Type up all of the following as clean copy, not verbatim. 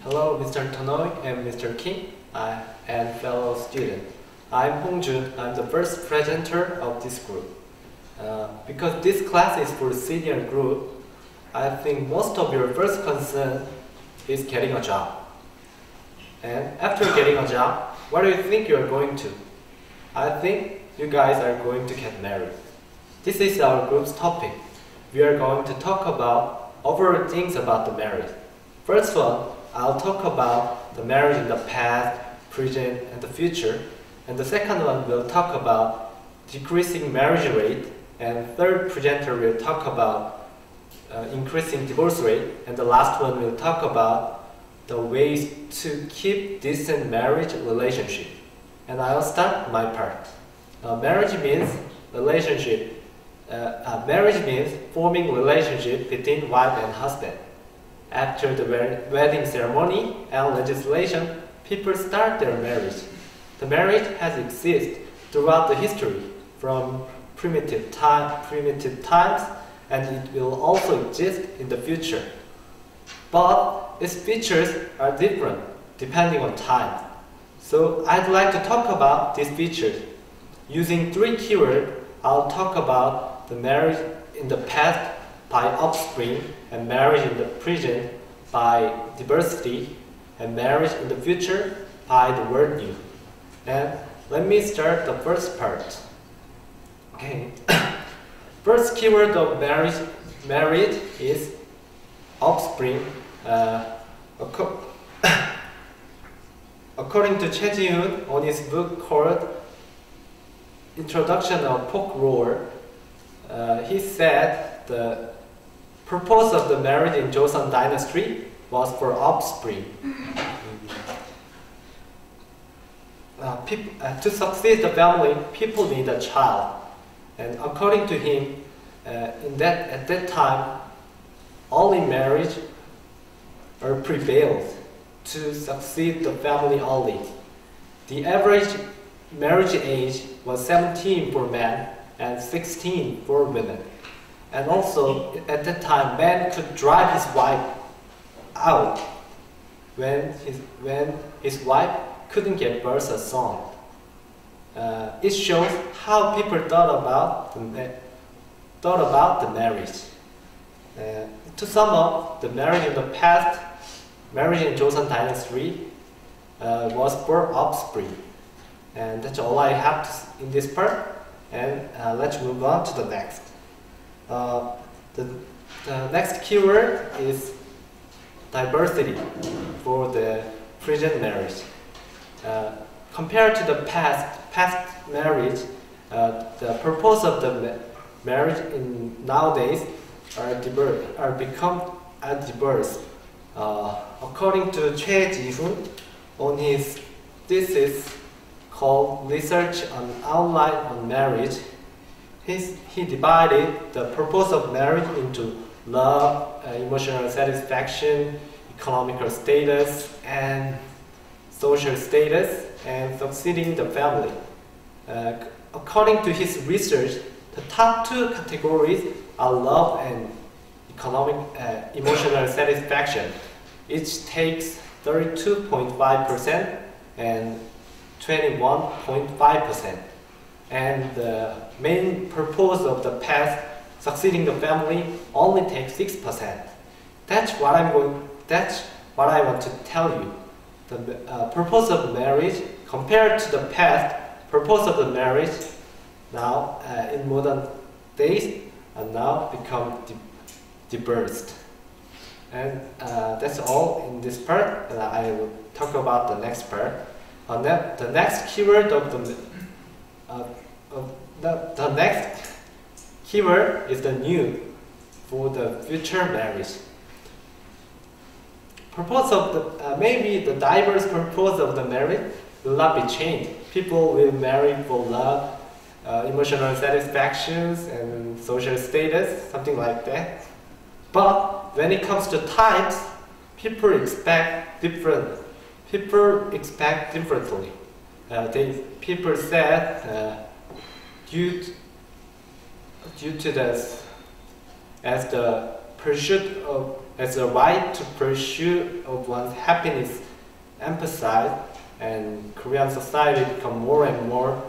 Hello, Mr. Tonoy and Mr. Kim, and fellow student. I'm Hong Jun. I'm the first presenter of this group. Because this class is for senior group, I think most of your first concern is getting a job. And after getting a job, what do you think you are going to? I think you guys are going to get married. This is our group's topic. We are going to talk about overall things about the marriage. First one, I'll talk about the marriage in the past, present, and the future. And the second one will talk about decreasing marriage rate. And third presenter will talk about increasing divorce rate. And the last one will talk about the ways to keep decent marriage relationship. And I'll start my part. Marriage means relationship. Marriage means forming relationship between wife and husband. After the wedding ceremony and legislation, people start their marriage. The marriage has existed throughout the history, from primitive times, and it will also exist in the future. But its features are different depending on time. So I'd like to talk about these features. Using 3 keywords, I'll talk about the marriage in the past by offspring, and marriage in the present by diversity, and marriage in the future by the word new. And let me start the first part. Okay. First keyword of marriage is offspring. According to Choi Ji-hoon on his book called Introduction of Folklore, he said the purpose of the marriage in Joseon Dynasty was for offspring. To succeed the family, people need a child. And according to him, at that time, only marriage prevailed to succeed the family only. The average marriage age was 17 for men and 16 for women. And also, at that time, man could drive his wife out when his wife couldn't give birth a son. It shows how people thought about the marriage. To sum up, the marriage in the past, marriage in Joseon Dynasty, was for offspring. And that's all I have in this part. And let's move on to the next. The next keyword is diversity for the present marriage. Compared to the past marriage, the purpose of the marriage in nowadays are become diverse. According to Choi Ji-hoon, on his thesis called Research on Outline on Marriage, he divided the purpose of marriage into love, emotional satisfaction, economical status, and social status, and succeeding the family. According to his research, the top 2 categories are love and emotional satisfaction. Each takes 32.5% and 21.5%. And the main purpose of the past, succeeding the family, only takes 6%. That's what I want to tell you. The purpose of marriage compared to the past, purpose of the marriage now in modern days are now become diverse. And that's all in this part. And I will talk about the next part. The next keyword the next keyword is the new for the future marriage. Purpose of the maybe the diverse purpose of the marriage will not be changed. People will marry for love, emotional satisfactions, and social status, something like that. But when it comes to types, people expect differently. People said due to this, as the pursuit of as a right to pursue of one's happiness emphasized, and Korean society become more and more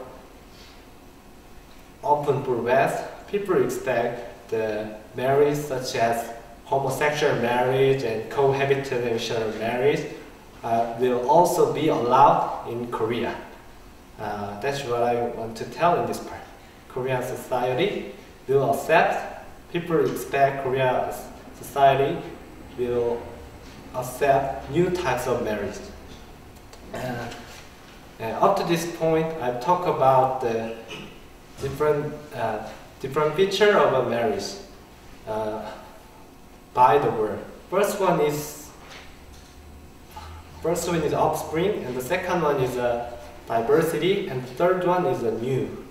open for West, people expect the marriage such as homosexual marriage and cohabitation marriage will also be allowed in Korea. That's what I want to tell in this part. Korean society will accept, people expect Korean society will accept new types of marriage. Up to this point, I've talked about the different feature of a marriage by the word. First one is offspring, and the second one is diversity, and the third one is new.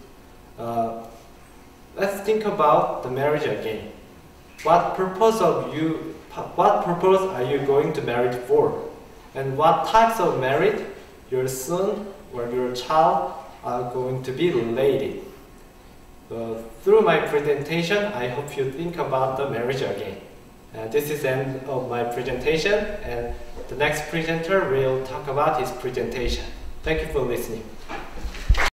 Let's think about the marriage again. What purpose are you going to marry for? And what types of marriage your son or your child are going to be related? Through my presentation, I hope you think about the marriage again. This is the end of my presentation, and the next presenter will talk about his presentation. Thank you for listening.